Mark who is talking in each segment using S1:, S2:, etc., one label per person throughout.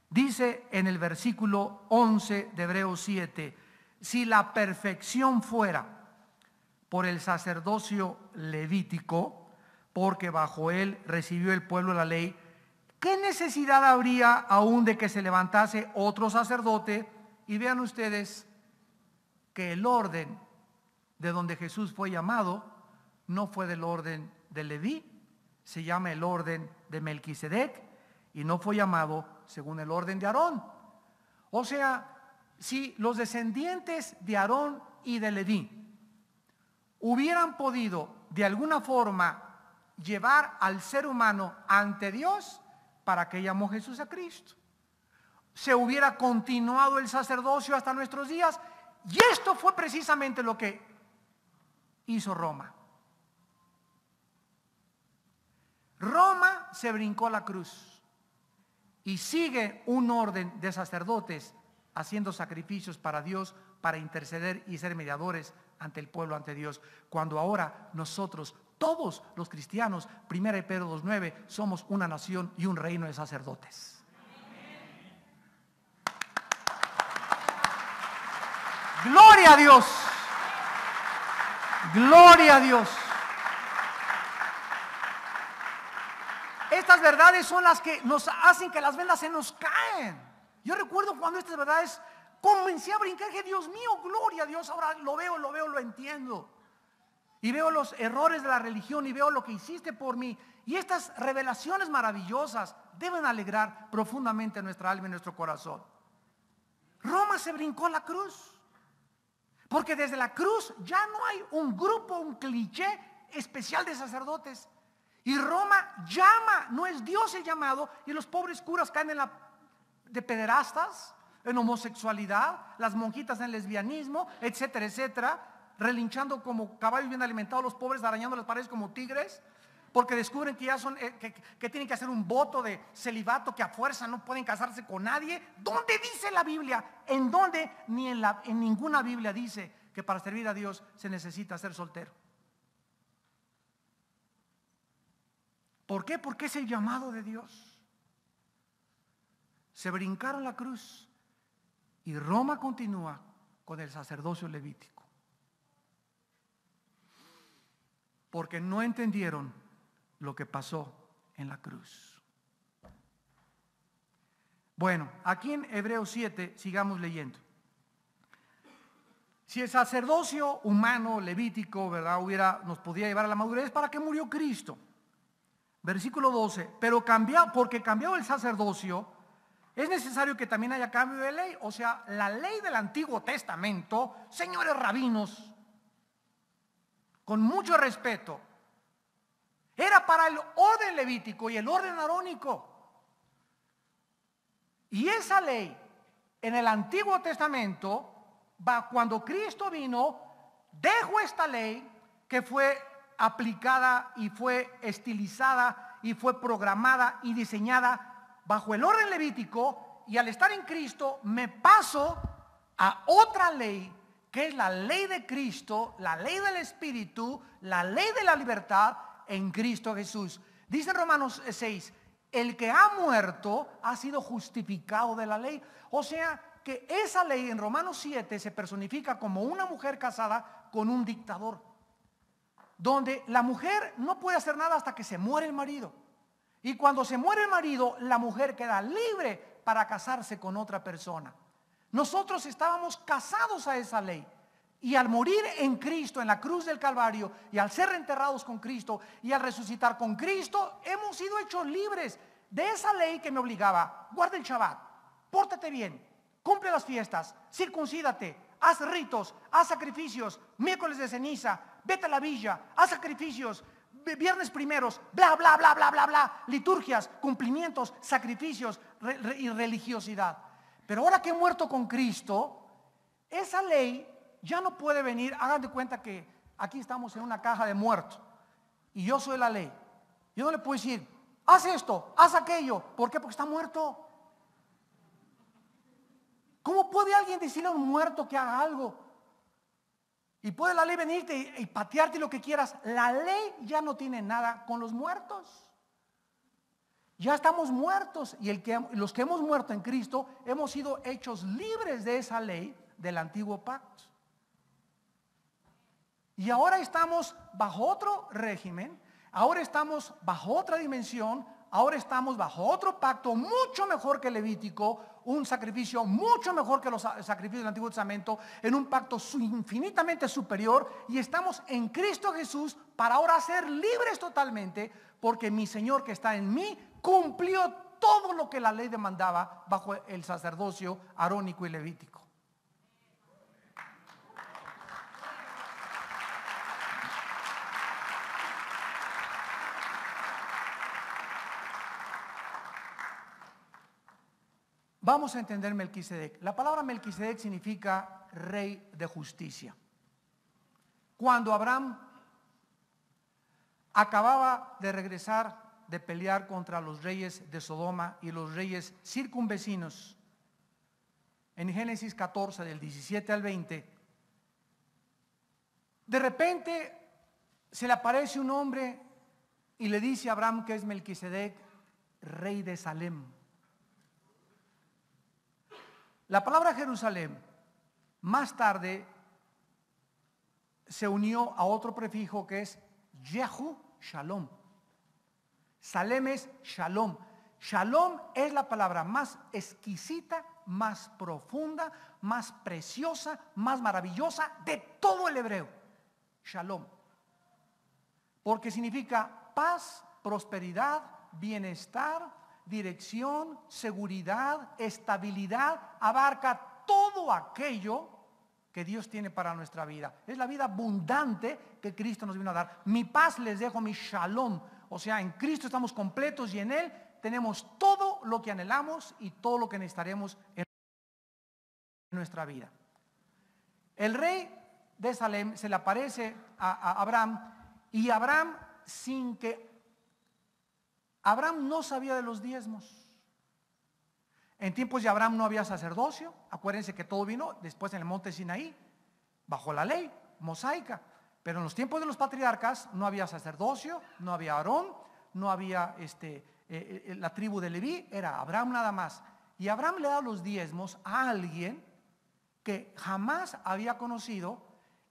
S1: Dice en el versículo 11 de Hebreos 7, si la perfección fuera por el sacerdocio levítico, porque bajo él recibió el pueblo la ley, ¿qué necesidad habría aún de que se levantase otro sacerdote? Y vean ustedes que el orden de donde Jesús fue llamado no fue del orden de Leví, se llama el orden de Melquisedec, y no fue llamado según el orden de Aarón. O sea, si los descendientes de Aarón y de Leví hubieran podido de alguna forma llevar al ser humano ante Dios, ¿para qué llamó Jesús a Cristo? Se hubiera continuado el sacerdocio hasta nuestros días, y esto fue precisamente lo que hizo Roma. Roma se brincó la cruz y sigue un orden de sacerdotes haciendo sacrificios para Dios, para interceder y ser mediadores ante el pueblo, ante Dios, cuando ahora nosotros, todos los cristianos, 1 Pedro 2:9, somos una nación y un reino de sacerdotes. Gloria a Dios, gloria a Dios. Estas verdades son las que nos hacen que las vendas se nos caen. Yo recuerdo cuando estas verdades comencé a brincar, dije, Dios mío, gloria a Dios, ahora lo entiendo. Y veo los errores de la religión y veo lo que hiciste por mí. Y estas revelaciones maravillosas deben alegrar profundamente nuestra alma y nuestro corazón. Roma se brincó la cruz, porque desde la cruz ya no hay un grupo, un cliché especial de sacerdotes. Y Roma llama, no es Dios el llamado, y los pobres curas caen de pederastas, en homosexualidad, las monjitas en lesbianismo, etcétera, etcétera, relinchando como caballos bien alimentados, los pobres arañando las paredes como tigres, porque descubren que ya son, que tienen que hacer un voto de celibato, que a fuerza no pueden casarse con nadie. ¿Dónde dice la Biblia? ¿En dónde? Ni en ninguna Biblia dice que para servir a Dios se necesita ser soltero. ¿Por qué? Porque es el llamado de Dios. Se brincaron la cruz y Roma continúa con el sacerdocio levítico, porque no entendieron lo que pasó en la cruz. Bueno, aquí en Hebreos 7 sigamos leyendo. Si el sacerdocio humano levítico, ¿verdad?, nos podía llevar a la madurez, ¿para qué murió Cristo? Versículo 12, pero porque cambiado el sacerdocio, es necesario que también haya cambio de ley. O sea, la ley del Antiguo Testamento, señores rabinos, con mucho respeto, era para el orden levítico y el orden arónico. Y esa ley en el Antiguo Testamento, cuando Cristo vino, dejó esta ley que fue aplicada y fue estilizada y fue programada y diseñada bajo el orden levítico, y al estar en Cristo me paso a otra ley, que es la ley de Cristo, la ley del Espíritu, la ley de la libertad en Cristo Jesús. Dice en Romanos 6, el que ha muerto ha sido justificado de la ley. O sea que esa ley en Romanos 7 se personifica como una mujer casada con un dictador, donde la mujer no puede hacer nada hasta que se muere el marido. Y cuando se muere el marido, la mujer queda libre para casarse con otra persona. Nosotros estábamos casados a esa ley. Y al morir en Cristo, en la cruz del Calvario, y al ser enterrados con Cristo, y al resucitar con Cristo, hemos sido hechos libres de esa ley que me obligaba: guarda el Shabbat, pórtate bien, cumple las fiestas, circuncídate, haz ritos, haz sacrificios, miércoles de ceniza, vete a la villa, haz sacrificios, viernes primeros, bla, bla, bla, bla, bla, bla, liturgias, cumplimientos, sacrificios y religiosidad. Pero ahora que he muerto con Cristo, esa ley ya no puede venir. Hagan de cuenta que aquí estamos en una caja de muertos y yo soy la ley. Yo no le puedo decir, haz esto, haz aquello. ¿Por qué? Porque está muerto. ¿Cómo puede alguien decirle a un muerto que haga algo? Y puede la ley venirte y patearte lo que quieras. La ley ya no tiene nada con los muertos. Ya estamos muertos y los que hemos muerto en Cristo hemos sido hechos libres de esa ley del antiguo pacto. Y ahora estamos bajo otro régimen, ahora estamos bajo otra dimensión, ahora estamos bajo otro pacto mucho mejor que el Levítico, un sacrificio mucho mejor que los sacrificios del Antiguo Testamento, en un pacto infinitamente superior, y estamos en Cristo Jesús para ahora ser libres totalmente, porque mi Señor que está en mí cumplió todo lo que la ley demandaba bajo el sacerdocio arónico y levítico. Vamos a entender Melquisedec. La palabra Melquisedec significa rey de justicia. Cuando Abraham acababa de regresar de pelear contra los reyes de Sodoma y los reyes circunvecinos, en Génesis 14 del 17 al 20, de repente se le aparece un hombre y le dice a Abraham que es Melquisedec, rey de Salem. La palabra Jerusalén más tarde se unió a otro prefijo que es Yehu Shalom. Salem es Shalom. Shalom es la palabra más exquisita, más profunda, más preciosa, más maravillosa de todo el hebreo. Shalom. Porque significa paz, prosperidad, bienestar, dirección, seguridad, estabilidad, abarca todo aquello que Dios tiene para nuestra vida. Es la vida abundante que Cristo nos vino a dar. Mi paz les dejo, mi shalom. O sea, en Cristo estamos completos y en Él tenemos todo lo que anhelamos y todo lo que necesitaremos en nuestra vida. El rey de Salem se le aparece a Abraham, y Abraham, sin que Abraham no sabía de los diezmos. En tiempos de Abraham no había sacerdocio. Acuérdense que todo vino después en el monte Sinaí, bajo la ley mosaica. Pero en los tiempos de los patriarcas no había sacerdocio, no había Aarón, no había la tribu de Leví, era Abraham nada más. Y Abraham le da los diezmos a alguien que jamás había conocido.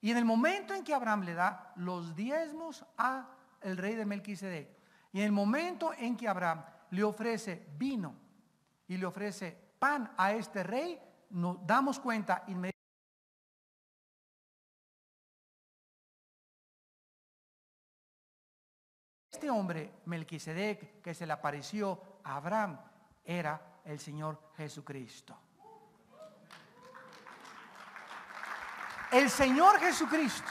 S1: Y en el momento en que Abraham le da los diezmos a el rey de Melquisedec, y en el momento en que Abraham le ofrece vino y le ofrece pan a este rey, nos damos cuenta inmediatamente. Este hombre, Melquisedec, que se le apareció a Abraham, era el Señor Jesucristo. El Señor Jesucristo.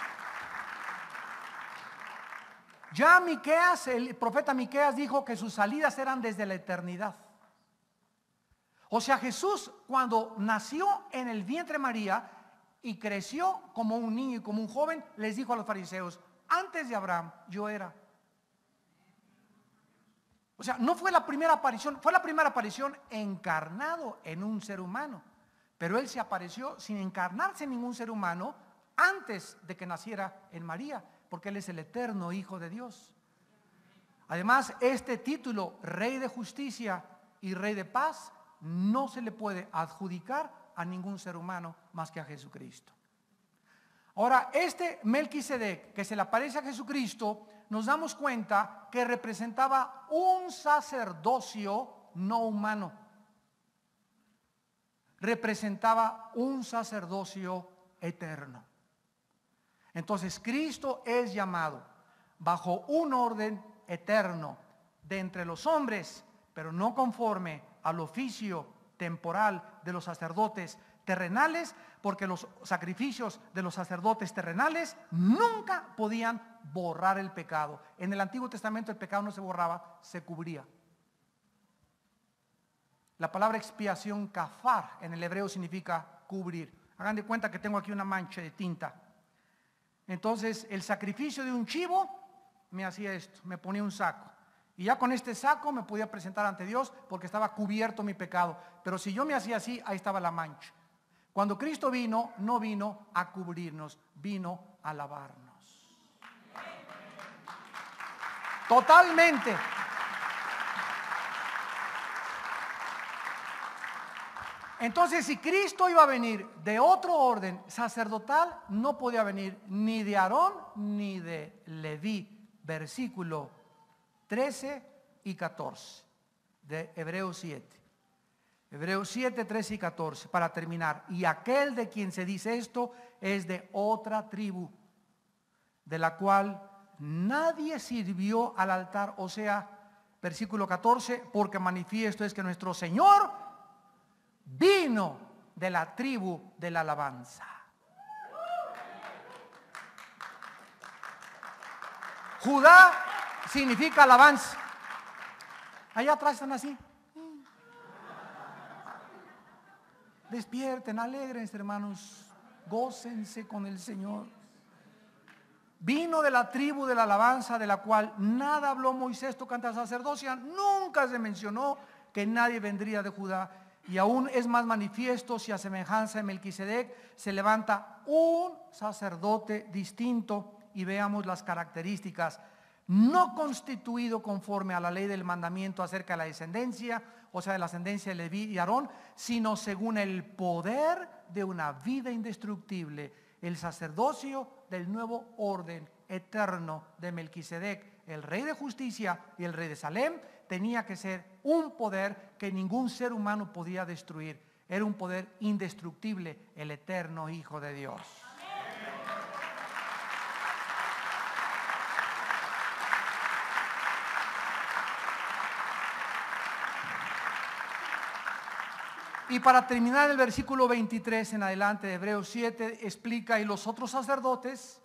S1: Ya Miqueas, el profeta Miqueas dijo que sus salidas eran desde la eternidad. O sea, Jesús cuando nació en el vientre de María y creció como un niño y como un joven, les dijo a los fariseos, antes de Abraham yo era. O sea, no fue la primera aparición, fue la primera aparición encarnado en un ser humano. Pero Él se apareció sin encarnarse en ningún ser humano antes de que naciera en María, porque Él es el eterno Hijo de Dios. Además, este título, Rey de Justicia y Rey de Paz, no se le puede adjudicar a ningún ser humano más que a Jesucristo. Ahora, este Melquisedec que se le aparece a Jesucristo, nos damos cuenta que representaba un sacerdocio no humano. Representaba un sacerdocio eterno. Entonces Cristo es llamado bajo un orden eterno de entre los hombres, pero no conforme al oficio temporal de los sacerdotes terrenales, porque los sacrificios de los sacerdotes terrenales nunca podían borrar el pecado. En el Antiguo Testamento el pecado no se borraba, se cubría. La palabra expiación, kafar, en el hebreo significa cubrir. Hagan de cuenta que tengo aquí una mancha de tinta. Entonces el sacrificio de un chivo me hacía esto, me ponía un saco. Y ya con este saco me podía presentar ante Dios porque estaba cubierto mi pecado. Pero si yo me hacía así, ahí estaba la mancha. Cuando Cristo vino, no vino a cubrirnos, vino a lavarnos. Totalmente. Entonces, si Cristo iba a venir de otro orden sacerdotal, no podía venir ni de Aarón ni de Leví. Versículo 13 y 14 de Hebreos 7. Hebreos 7, 13 y 14, para terminar. Y aquel de quien se dice esto es de otra tribu, de la cual nadie sirvió al altar. O sea, versículo 14, porque manifiesto es que nuestro Señor vino de la tribu de la alabanza. Judá significa alabanza. Allá atrás están así. Despierten, alégrense, hermanos, gócense con el Señor. Vino de la tribu de la alabanza, de la cual nada habló Moisés tocante a sacerdocia. Nunca se mencionó que nadie vendría de Judá. Y aún es más manifiesto si a semejanza de Melquisedec se levanta un sacerdote distinto. Y veamos las características. No constituido conforme a la ley del mandamiento acerca de la descendencia, o sea, de la ascendencia de Leví y Aarón, sino según el poder de una vida indestructible, el sacerdocio del nuevo orden eterno de Melquisedec, el rey de justicia y el rey de Salem, tenía que ser un poder que ningún ser humano podía destruir. Era un poder indestructible, el eterno Hijo de Dios. Y para terminar, el versículo 23 en adelante de Hebreos 7 explica: y los otros sacerdotes,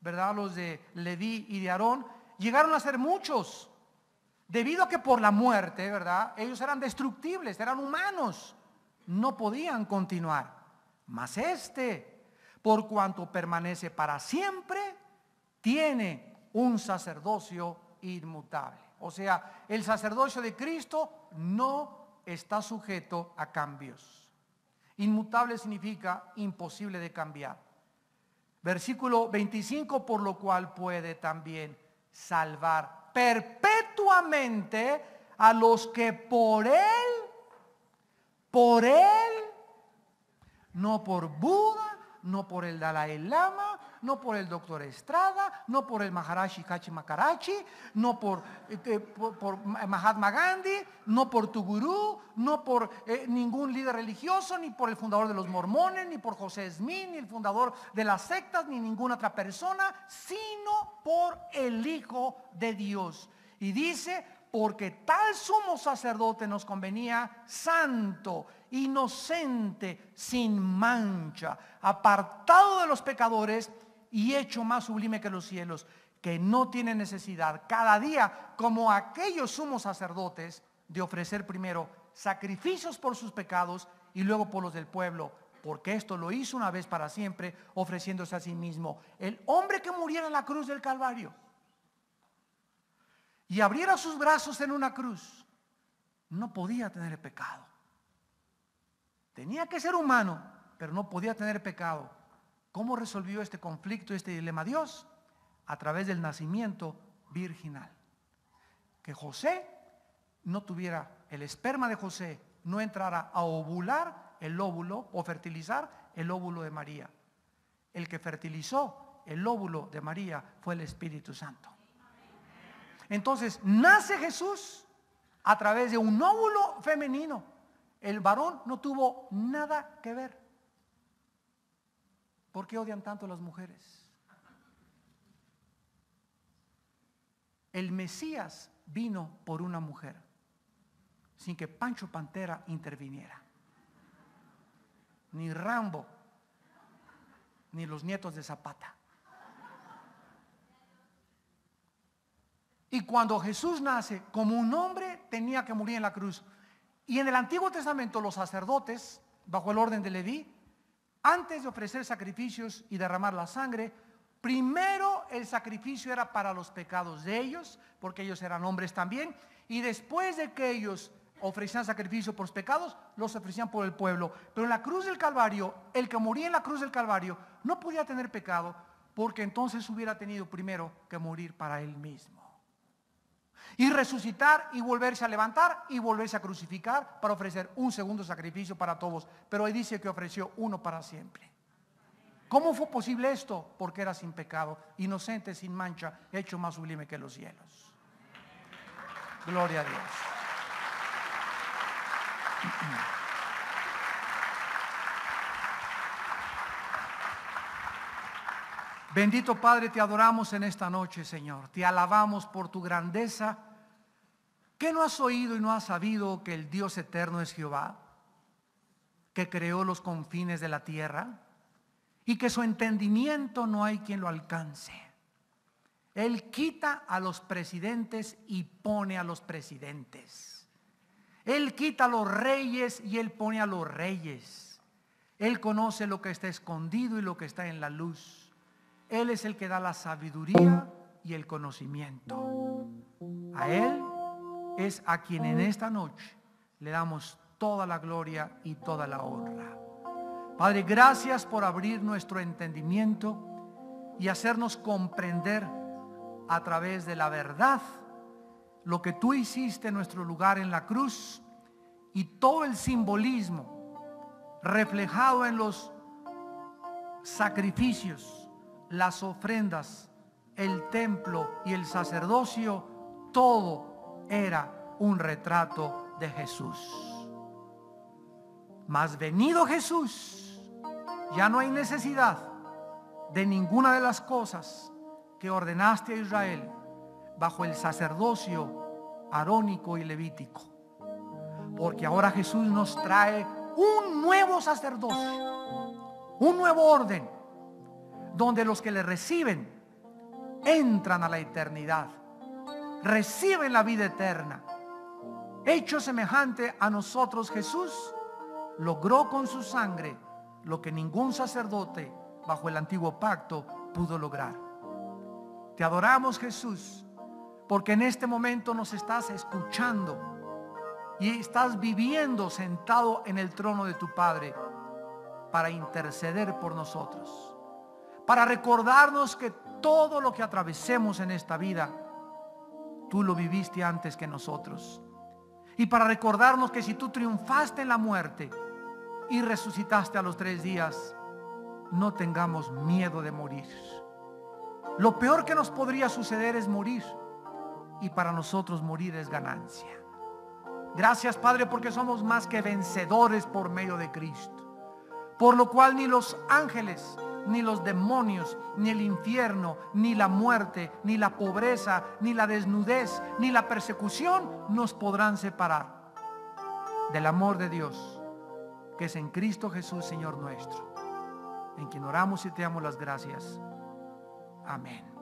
S1: ¿verdad?, los de Leví y de Aarón, llegaron a ser muchos, debido a que por la muerte, ¿verdad?, ellos eran destructibles, eran humanos, no podían continuar. Mas por cuanto permanece para siempre, tiene un sacerdocio inmutable. O sea, el sacerdocio de Cristo no está sujeto a cambios. Inmutable significa imposible de cambiar. Versículo 25, por lo cual puede también salvar perpetuamente a los que por él, no por Buda, no por el Dalai Lama, no por el doctor Estrada, no por el Maharaji Kachi Makarachi, no por Mahatma Gandhi, no por tu gurú, no por ningún líder religioso, ni por el fundador de los mormones, ni por José Smith, ni el fundador de las sectas, ni ninguna otra persona, sino por el Hijo de Dios. Y dice: porque tal sumo sacerdote nos convenía, santo, inocente, sin mancha, apartado de los pecadores y hecho más sublime que los cielos, que no tiene necesidad cada día, como aquellos sumos sacerdotes, de ofrecer primero sacrificios por sus pecados y luego por los del pueblo, porque esto lo hizo una vez para siempre, ofreciéndose a sí mismo. El hombre que muriera en la cruz del Calvario y abriera sus brazos en una cruz, no podía tener pecado. Tenía que ser humano, pero no podía tener pecado. ¿Cómo resolvió este conflicto, este dilema Dios? A través del nacimiento virginal. Que José no tuviera, el esperma de José no entrara a ovular el óvulo o fertilizar el óvulo de María. El que fertilizó el óvulo de María fue el Espíritu Santo. Entonces nace Jesús a través de un óvulo femenino. El varón no tuvo nada que ver. ¿Por qué odian tanto a las mujeres? El Mesías vino por una mujer, sin que Pancho Pantera interviniera. Ni Rambo, ni los nietos de Zapata. Y cuando Jesús nace como un hombre, tenía que morir en la cruz. Y en el Antiguo Testamento los sacerdotes, bajo el orden de Leví, antes de ofrecer sacrificios y derramar la sangre, primero el sacrificio era para los pecados de ellos, porque ellos eran hombres también, y después de que ellos ofrecían sacrificio por los pecados, los ofrecían por el pueblo. Pero en la cruz del Calvario, el que moría en la cruz del Calvario no podía tener pecado, porque entonces hubiera tenido primero que morir para él mismo. Y resucitar y volverse a levantar y volverse a crucificar para ofrecer un segundo sacrificio para todos. Pero hoy dice que ofreció uno para siempre. ¿Cómo fue posible esto? Porque era sin pecado, inocente, sin mancha, hecho más sublime que los cielos. Gloria a Dios. Bendito Padre, te adoramos en esta noche, Señor. Te alabamos por tu grandeza. ¿Qué no has oído y no has sabido que el Dios eterno es Jehová, que creó los confines de la tierra y que su entendimiento no hay quien lo alcance? Él quita a los presidentes y pone a los presidentes. Él quita a los reyes y Él pone a los reyes. Él conoce lo que está escondido y lo que está en la luz. Él es el que da la sabiduría y el conocimiento. A Él es a quien en esta noche le damos toda la gloria y toda la honra. Padre, gracias por abrir nuestro entendimiento y hacernos comprender a través de la verdad lo que tú hiciste en nuestro lugar en la cruz y todo el simbolismo reflejado en los sacrificios, las ofrendas, el templo y el sacerdocio. Todo era un retrato de Jesús. Mas venido Jesús, ya no hay necesidad de ninguna de las cosas que ordenaste a Israel bajo el sacerdocio arónico y levítico, porque ahora Jesús nos trae un nuevo sacerdocio, un nuevo orden, donde los que le reciben entran a la eternidad, reciben la vida eterna. Hecho semejante a nosotros, Jesús logró con su sangre lo que ningún sacerdote bajo el antiguo pacto pudo lograr. Te adoramos, Jesús, porque en este momento nos estás escuchando y estás viviendo sentado en el trono de tu Padre para interceder por nosotros, para recordarnos que todo lo que atravesemos en esta vida, tú lo viviste antes que nosotros. Y para recordarnos que si tú triunfaste en la muerte y resucitaste a los 3 días, no tengamos miedo de morir. Lo peor que nos podría suceder es morir, y para nosotros morir es ganancia. Gracias, Padre, porque somos más que vencedores por medio de Cristo, por lo cual ni los ángeles, ni los demonios, ni el infierno, ni la muerte, ni la pobreza, ni la desnudez, ni la persecución nos podrán separar del amor de Dios que es en Cristo Jesús, Señor nuestro, en quien oramos y te damos las gracias. Amén.